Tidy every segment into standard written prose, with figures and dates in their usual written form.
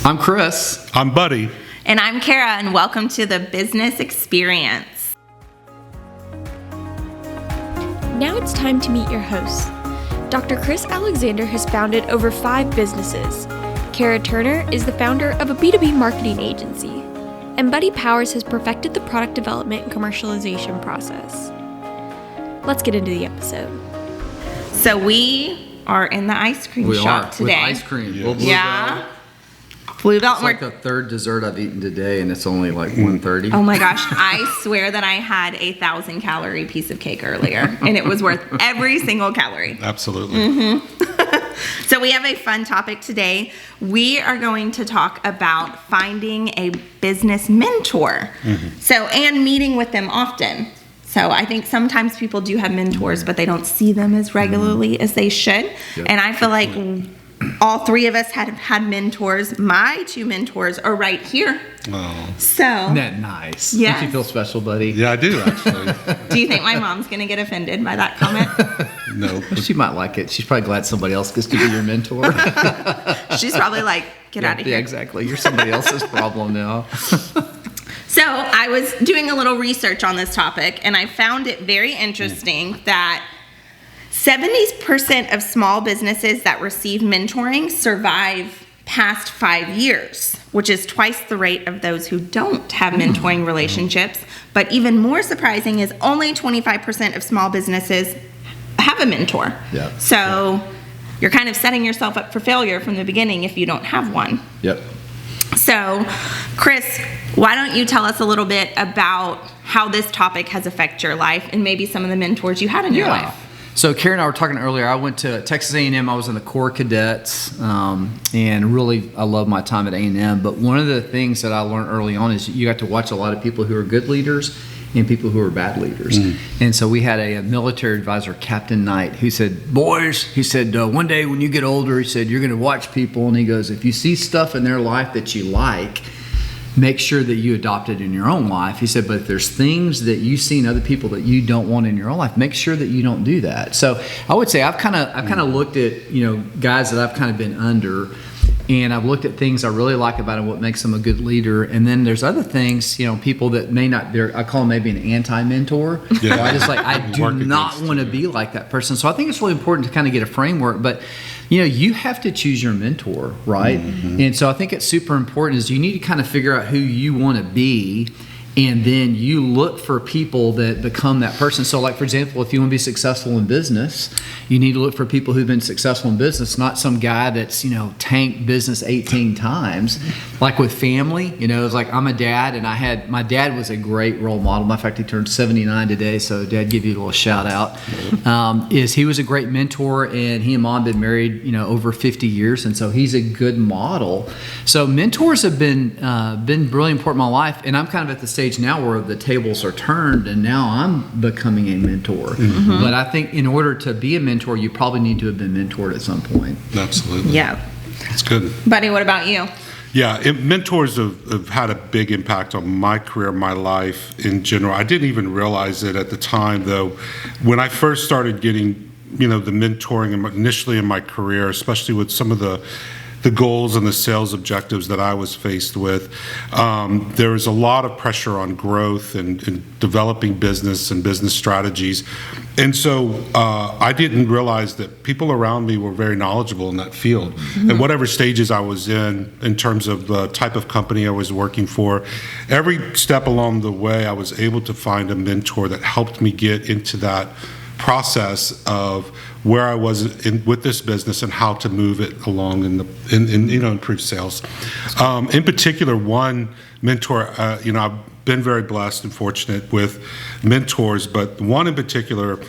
I'm Chris. I'm Buddy. And I'm Kara, and welcome to the Business Experience. Now it's time to meet your hosts. Dr. Chris Alexander has founded over 5 businesses. Kara Turner is the founder of a B2B marketing agency. And Buddy Powers has perfected the product development and commercialization process. Let's get into the episode. So we are in the ice cream shop today. With ice cream. Yes. Yeah. Blue Belt. It's like the third dessert I've eaten today, and it's only like 1:30. Oh my gosh, I swear that I had a 1,000-calorie piece of cake earlier, and it was worth every single calorie. Absolutely. So we have a fun topic today. We are going to talk about finding a business mentor. And meeting with them often. So I think sometimes people do have mentors, but they don't see them as regularly as they should. Yep. And I feel like all 3 of us have had mentors. My 2 mentors are right here. Oh. So, Isn't that nice? Yes. Don't you feel special, buddy? Yeah, I do actually. do you think my mom's going to get offended by that comment? No. She might like it. She's probably glad somebody else gets to be your mentor. She's probably like, get out of here. Yeah, exactly. You're somebody else's problem now. So I was doing a little research on this topic, and I found it very interesting that 70% of small businesses that receive mentoring survive past 5 years, which is twice the rate of those who don't have mentoring relationships. But even more surprising is only 25% of small businesses have a mentor. Yeah. So you're kind of setting yourself up for failure from the beginning if you don't have one. Yep. So, Chris, why don't you tell us a little bit about how this topic has affected your life and maybe some of the mentors you had in your life? So Karen and I were talking earlier. I went to Texas A&M. I was in the Corps Cadets, and really I love my time at A&M. But one of the things that I learned early on is you got to watch a lot of people who are good leaders and people who are bad leaders. And so we had a military advisor, Captain Knight, who said, boys, he said, one day when you get older, he said, you're going to watch people. And he goes, if you see stuff in their life that you like, make sure that you adopt it in your own life. He said, but if there's things that you see in other people that you don't want in your own life, make sure that you don't do that. So I would say I've kind of looked at, guys that I've kind of been under, and I've looked at things I really like about them, what makes them a good leader. And then there's other things, people that may not, I call them maybe an anti-mentor. Yeah. I do not want to be like that person. So I think it's really important to kind of get a framework, but you have to choose your mentor, right? And so I think it's super important is you need to kind of figure out who you want to be, and then you look for people that become that person. So like, for example, if you want to be successful in business, you need to look for people who've been successful in business, not some guy that's, tanked business 18 times. Like with family, it's like I'm a dad, and my dad was a great role model. Matter of fact, he turned 79 today, so Dad, give you a little shout out. He was a great mentor, and he and Mom been married, over 50 years, and so he's a good model. So mentors have been really important in my life, and I'm kind of at the stage now where the tables are turned, and now I'm becoming a mentor. But I think in order to be a mentor, you probably need to have been mentored at some point. Absolutely. Yeah. That's good. Buddy, what about you? Yeah, mentors have had a big impact on my career, my life in general. I didn't even realize it at the time, though. When I first started getting, the mentoring initially in my career, especially with some of the goals and the sales objectives that I was faced with, there was a lot of pressure on growth and developing business and business strategies. And so I didn't realize that people around me were very knowledgeable in that field. And whatever stages I was in terms of the type of company I was working for, every step along the way, I was able to find a mentor that helped me get into that process of where I was with this business and how to move it along and improve sales. In particular, one mentor, I've been very blessed and fortunate with mentors, but one in particular,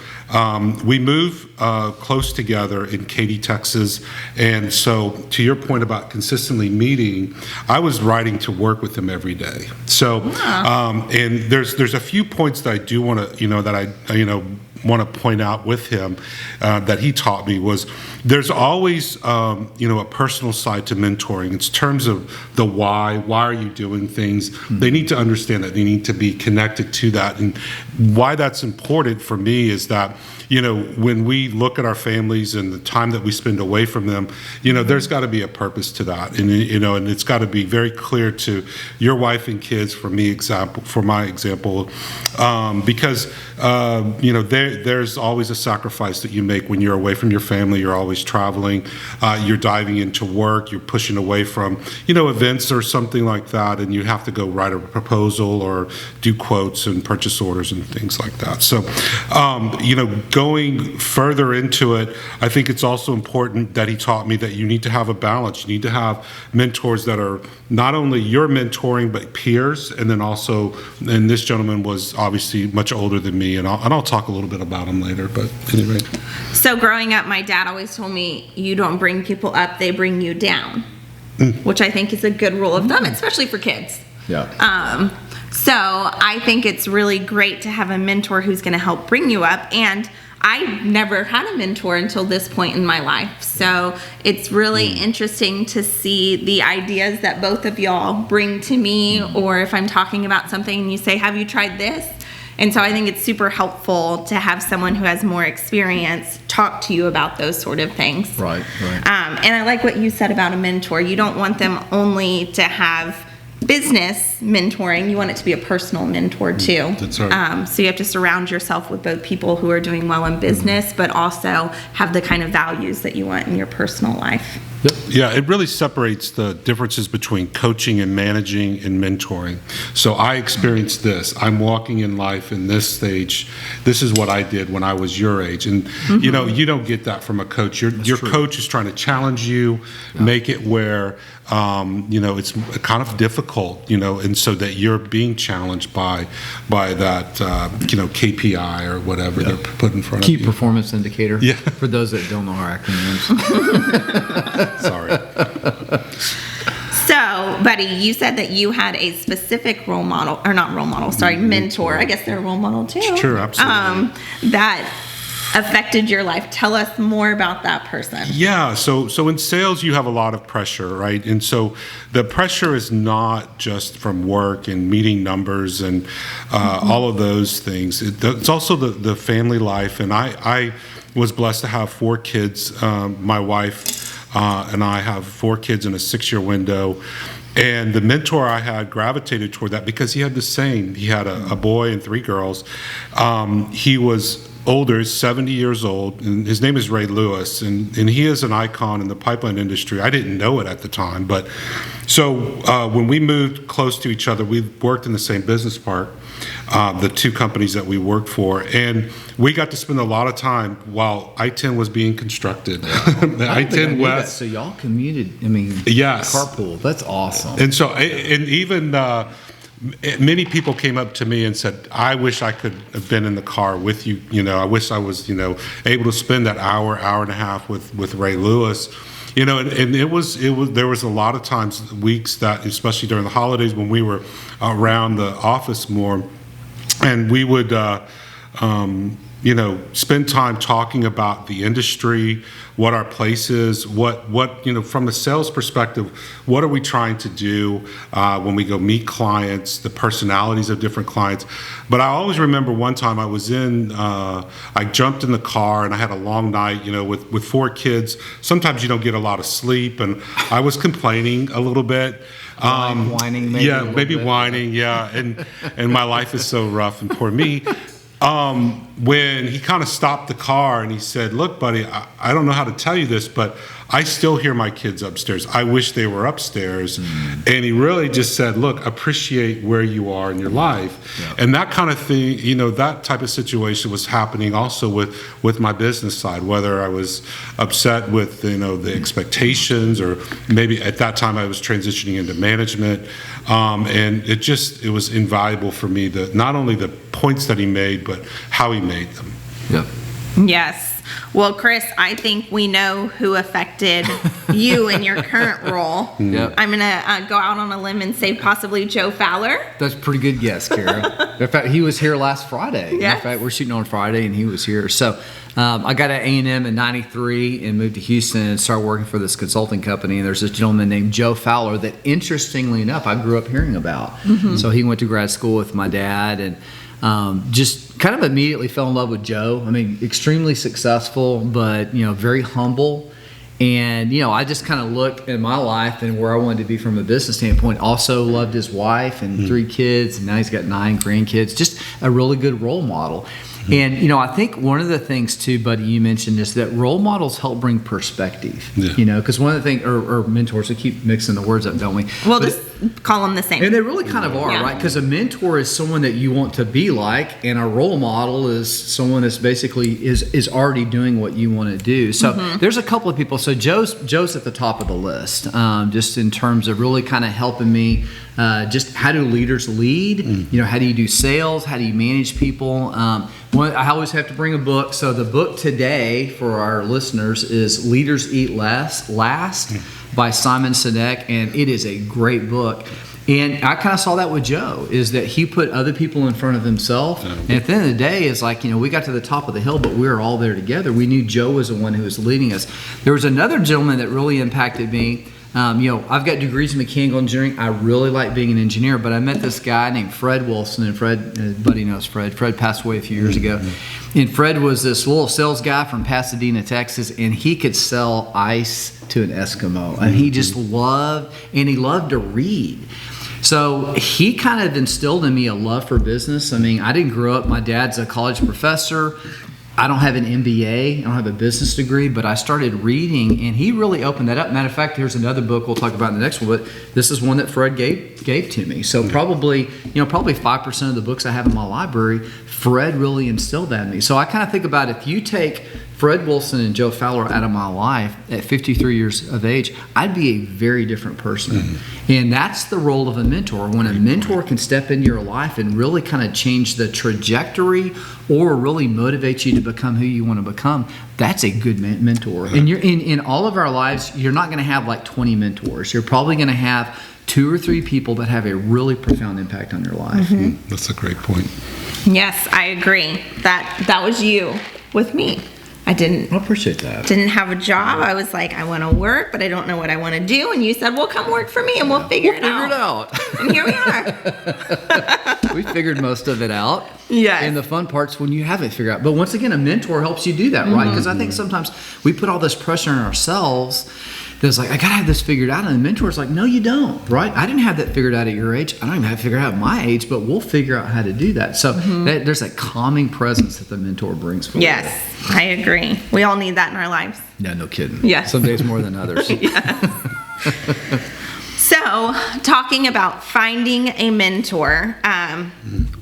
we move close together in Katy, Texas, and so to your point about consistently meeting, I was riding to work with him every day. So, and there's a few points that I do want to, want to point out with him that he taught me was there's always a personal side to mentoring. It's terms of the why are you doing things. They need to understand that. They need to be connected to that, and why that's important for me is that, when we look at our families and the time that we spend away from them, there's got to be a purpose to that. And, and it's got to be very clear to your wife and kids, for my example, because, there's always a sacrifice that you make when you're away from your family. You're always traveling, you're diving into work, you're pushing away from, events or something like that. And you have to go write a proposal or do quotes and purchase orders and things like that. So, going further into it, I think it's also important that he taught me that you need to have a balance. You need to have mentors that are not only your mentoring, but peers. And then also, and this gentleman was obviously much older than me, and I'll talk a little bit about him later, but anyway. So growing up, my dad always told me, you don't bring people up, they bring you down, which I think is a good rule of thumb, especially for kids. Yeah. So I think it's really great to have a mentor who's going to help bring you up. And I never had a mentor until this point in my life. So it's really interesting to see the ideas that both of y'all bring to me, or if I'm talking about something and you say, have you tried this? And so I think it's super helpful to have someone who has more experience talk to you about those sort of things. Right. And I like what you said about a mentor. You don't want them only to have business mentoring, you want it to be a personal mentor too. That's right. So you have to surround yourself with both people who are doing well in business, but also have the kind of values that you want in your personal life. Yep. Yeah, it really separates the differences between coaching and managing and mentoring. So I experienced this. I'm walking in life in this stage. This is what I did when I was your age. And, you don't get that from a coach. Your coach is trying to challenge you, make it where, it's kind of difficult, and so that you're being challenged by that, KPI or whatever they're put in front of you. Key performance indicator. Yeah. For those that don't know our acronyms. Sorry. So, Buddy, you said that you had a specific mentor. I guess they're a role model too. Sure, absolutely. That affected your life. Tell us more about that person. Yeah, so in sales you have a lot of pressure, right? And so the pressure is not just from work and meeting numbers and all of those things. It's also the family life. And I was blessed to have 4 kids. My wife and I have 4 kids in a 6-year window. And the mentor I had gravitated toward that because he had the same. He had a boy and 3 girls. He was older, 70 years old, and his name is Ray Lewis, and he is an icon in the pipeline industry. I didn't know it at the time, but so when we moved close to each other, we worked in the same business park, the 2 companies that we worked for, and we got to spend a lot of time while I-10 was being constructed. I-10 West. So y'all commuted, yes. Carpool. That's awesome. And so, and even many people came up to me and said, I wish I could have been in the car with you. I wish I was, able to spend that hour and a half with Ray Lewis. And it was there was a lot of times, weeks that, especially during the holidays when we were around the office more, and we would spend time talking about the industry, what our place is, what from a sales perspective, what are we trying to do when we go meet clients, the personalities of different clients. But I always remember one time I was I jumped in the car and I had a long night, with 4 kids. Sometimes you don't get a lot of sleep, and I was complaining a little bit. Whining, maybe. Yeah, maybe whining, yeah. And my life is so rough, and poor me. When he kind of stopped the car and he said, look, buddy, I don't know how to tell you this, but I still hear my kids upstairs. I wish they were upstairs. And he really just said, look, appreciate where you are in your life. Yeah. And that kind of thing, that type of situation was happening also with my business side, whether I was upset with, the expectations, or maybe at that time I was transitioning into management. And it was invaluable for me, not only the points that he made, but how he made them. Yep. Yes. Well, Chris, I think we know who affected you in your current role. Yep. I'm going to go out on a limb and say possibly Joe Fowler. That's a pretty good guess, Kara. In fact, he was here last Friday. Yes. In fact, we're shooting on Friday, and he was here. So I got at A&M in '93 and moved to Houston and started working for this consulting company. And there's this gentleman named Joe Fowler that, interestingly enough, I grew up hearing about. So he went to grad school with my dad, and just kind of immediately fell in love with Joe. I mean, extremely successful, but, very humble. And, I just kind of looked at my life and where I wanted to be from a business standpoint. Also loved his wife and 3 kids, and now he's got 9 grandkids. Just a really good role model. And, I think one of the things too, buddy, you mentioned is that role models help bring perspective, because one of the things, or mentors, we keep mixing the words up, don't we? We'll just call them the same. And they really kind of are, right? Because a mentor is someone that you want to be like, and a role model is someone that's basically is already doing what you want to do. So there's a couple of people. So Joe's at the top of the list, just in terms of really kind of helping me. Just how do leaders lead? How do you do sales? How do you manage people? I always have to bring a book. So the book today for our listeners is Leaders Eat Last by Simon Sinek, and it is a great book. And I kind of saw that with Joe, is that he put other people in front of himself. And at the end of the day, it's like, we got to the top of the hill, but we were all there together. We knew Joe was the one who was leading us. There was another gentleman that really impacted me. I've got degrees in mechanical engineering. I really like being an engineer, but I met this guy named Fred Wilson, and Fred, buddy knows Fred. Fred passed away a few years ago. And Fred was this little sales guy from Pasadena, Texas, and he could sell ice to an Eskimo. And he just loved to read. So he kind of instilled in me a love for business. I mean, I didn't grow up, my dad's a college professor. I don't have an MBA, I don't have a business degree, but I started reading, and he really opened that up. Matter of fact, here's another book we'll talk about in the next one, but this is one that Fred gave to me. So probably 5% of the books I have in my library, Fred really instilled that in me. So I kind of think about, if you take Fred Wilson and Joe Fowler out of my life at 53 years of age, I'd be a very different person. And that's the role of a mentor. When a mentor can step into your life and really kind of change the trajectory or really motivate you to become who you want to become, that's a good mentor. And you're in all of our lives, you're not going to have like 20 mentors. You're probably going to have 2 or 3 people that have a really profound impact on your life. That's a great point. Yes, I agree. That was you with me. I appreciate that. Didn't have a job. I was like, I want to work, but I don't know what I want to do. And you said, well, come work for me and we'll figure it out. And here we are. We figured most of it out. Yes. And the fun part's when you haven't figured out. But once again, a mentor helps you do that, right? Because I think sometimes we put all this pressure on ourselves. That's like, I gotta have this figured out, and the mentor's like, no, you don't, right? I didn't have that figured out at your age. I don't even have it figured out at my age, but we'll figure out how to do that. So there's that calming presence that the mentor brings forward. Yes, I agree. We all need that in our lives. No kidding. Yes. Some days more than others. Yes. So, talking about finding a mentor,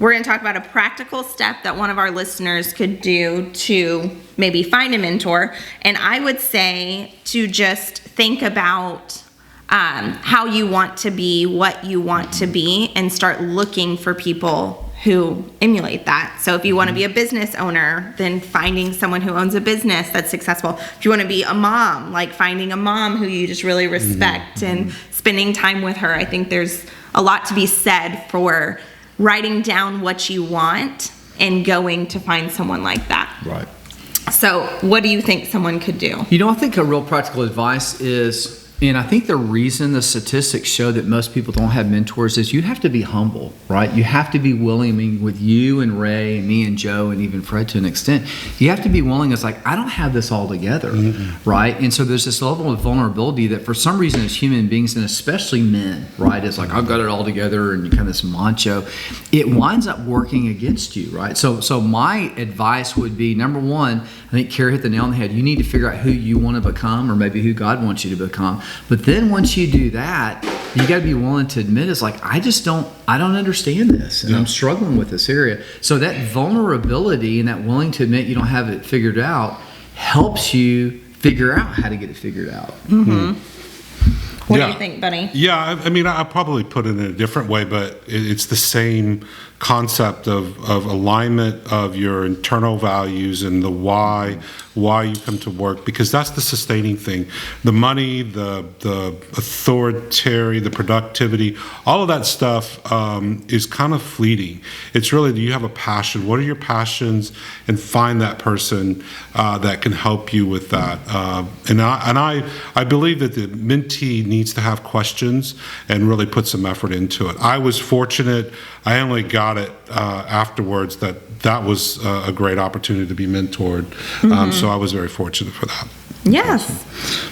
we're going to talk about a practical step that one of our listeners could do to maybe find a mentor. And I would say to just think about how you want to be, what you want to be, and start looking for people who emulate that. So if you want to be a business owner, then finding someone who owns a business that's successful. If you want to be a mom, like finding a mom who you just really respect and spending time with her. I think there's a lot to be said for writing down what you want and going to find someone like that. Right. So what do you think someone could do? I think a real practical advice is, and I think the reason the statistics show that most people don't have mentors is you have to be humble, right? You have to be willing. I mean, with you and Ray and me and Joe and even Fred to an extent, you have to be willing. It's like, I don't have this all together, right? And so there's this level of vulnerability that for some reason as human beings, and especially men, right? It's like, I've got it all together and you kind of this macho. It winds up working against you, right? So my advice would be, number one, I think Carrie hit the nail on the head. You need to figure out who you want to become, or maybe who God wants you to become. But then once you do that, you got to be willing to admit, it's like, I don't understand this, and I'm struggling with this area. So that vulnerability and that willing to admit you don't have it figured out helps you figure out how to get it figured out. What do you think, buddy? Yeah, I mean, I'll probably put it in a different way, but it's the same concept of alignment of your internal values and the why you come to work, because that's the sustaining thing. The money, the authoritarian, the productivity, all of that stuff is kind of fleeting. It's really, do you have a passion? What are your passions? And find that person that can help you with that. And I believe that the mentee needs to have questions and really put some effort into it. I was fortunate. I only got about it afterwards that was a great opportunity to be mentored. So I was very fortunate for that. Yes.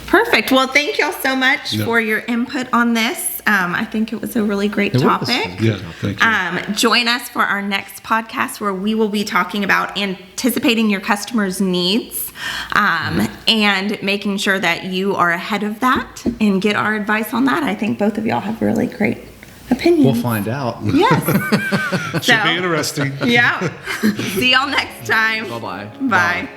Perfect. Well, thank y'all so much for your input on this. I think it was a really great topic. Yeah, thank you. Join us for our next podcast where we will be talking about anticipating your customers' needs and making sure that you are ahead of that and get our advice on that. I think both of y'all have really great opinions. We'll find out. Yes. Should be interesting. Yeah. See y'all next time. Bye-bye. Bye.